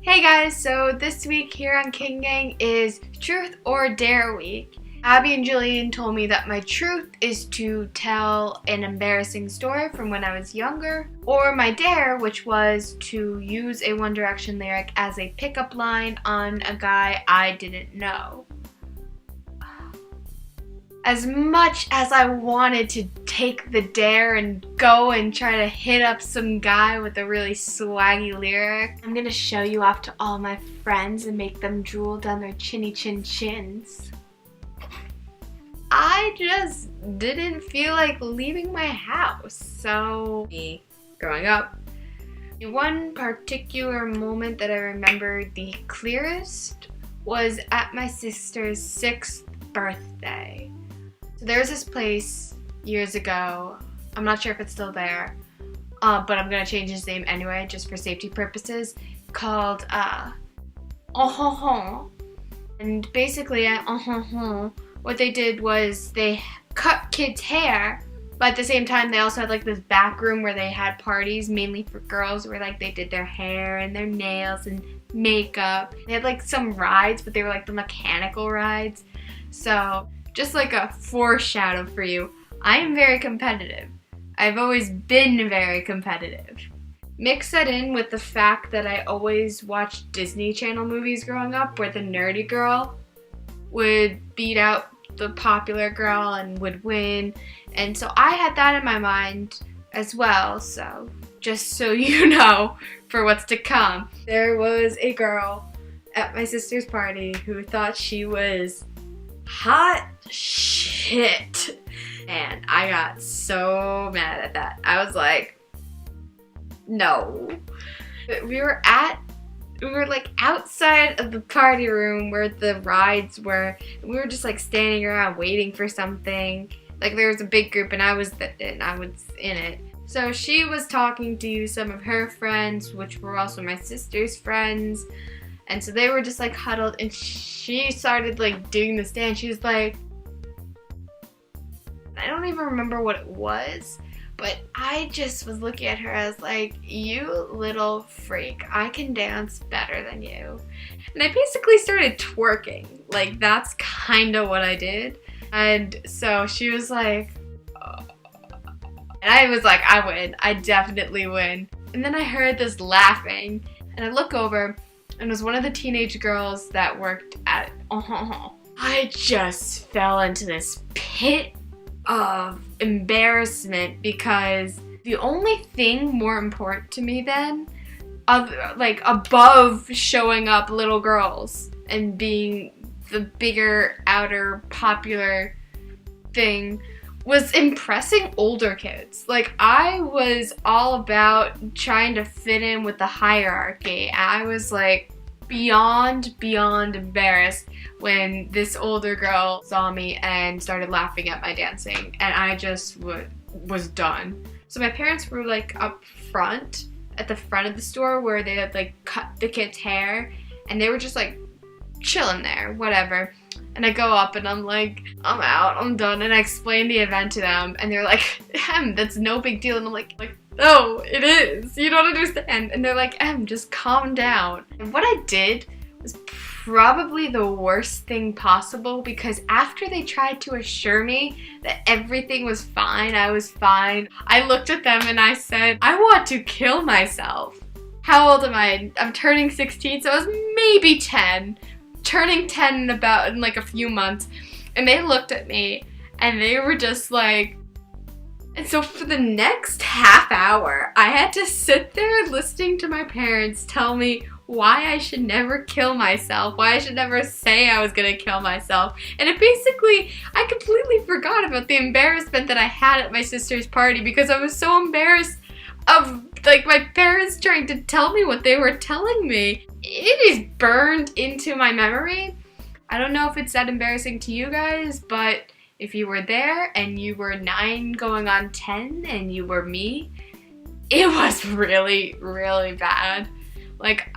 Hey guys, so this week here on King Gang is Truth or Dare week. Abby and Jillian told me that my truth is to tell an embarrassing story from when I was younger, or my dare, which was to use a One Direction lyric as a pickup line on a guy I didn't know. As much as I wanted to take the dare and go and try to hit up some guy with a really swaggy lyric, I'm gonna show you off to all my friends and make them drool down their chinny chin chins. I just didn't feel like leaving my house, so me growing up. One particular moment that I remember the clearest was at my sister's 6th birthday. So there was this place years ago, I'm not sure if it's still there, but I'm gonna change his name anyway just for safety purposes, called and basically at what they did was they cut kids' hair, but at the same time they also had like this back room where they had parties mainly for girls where like they did their hair and their nails and makeup. They had like some rides, but they were like the mechanical rides. So just like a foreshadow for you, I am very competitive. I've always been very competitive. Mix that in with the fact that I always watched Disney Channel movies growing up where the nerdy girl would beat out the popular girl and would win. And so I had that in my mind as well, so just so you know for what's to come. There was a girl at my sister's party who thought she was hot shit. And I got so mad at that. I was like, no. We were like outside of the party room where the rides were. We were just like standing around waiting for something. Like there was a big group and I was in it. So she was talking to some of her friends, which were also my sister's friends. And so they were just like huddled and she started like doing this dance. She was like, I don't even remember what it was, but I just was looking at her as like, you little freak, I can dance better than you. And I basically started twerking. Like that's kind of what I did. And so she was like, oh. And I was like, I win. I definitely win. And then I heard this laughing and I look over and it was one of the teenage girls that worked at I just fell into this pit of embarrassment because the only thing more important to me then, like above showing up little girls and being the bigger, outer, popular thing, was impressing older kids. Like I was all about trying to fit in with the hierarchy. I was like beyond embarrassed when this older girl saw me and started laughing at my dancing, and I just was done. So my parents were like up front at the front of the store where they had like cut the kids' hair and they were just like chilling there, whatever. And I go up and I'm like, I'm out, I'm done. And I explain the event to them and they're like, that's no big deal. And I'm like, no, it is. You don't understand. And they're like, just calm down. And what I did was probably the worst thing possible because after they tried to assure me that everything was fine, I was fine, I looked at them and I said, I want to kill myself. How old am I? I'm turning 16, so I was maybe 10. Turning 10 in like a few months. And they looked at me and they were just like, and so for the next half hour, I had to sit there listening to my parents tell me why I should never kill myself, why I should never say I was gonna kill myself. And I completely forgot about the embarrassment that I had at my sister's party because I was so embarrassed of like my parents trying to tell me what they were telling me. It is burned into my memory. I don't know if it's that embarrassing to you guys, but if you were there and you were 9 going on 10 and you were me, it was really, really bad. Like,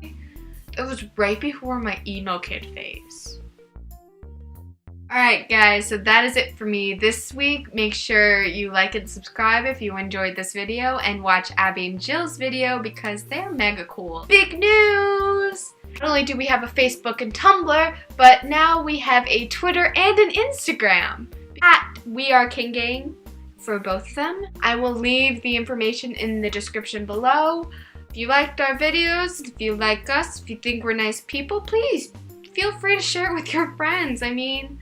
it was right before my emo kid phase. Alright guys, so that is it for me this week. Make sure you like and subscribe if you enjoyed this video, and watch Abby and Jill's video because they're mega cool. Big news! Not only do we have a Facebook and Tumblr, but now we have a Twitter and an Instagram at We Are King Gang for both of them. I will leave the information in the description below. If you liked our videos, if you like us, if you think we're nice people, please feel free to share it with your friends. I mean,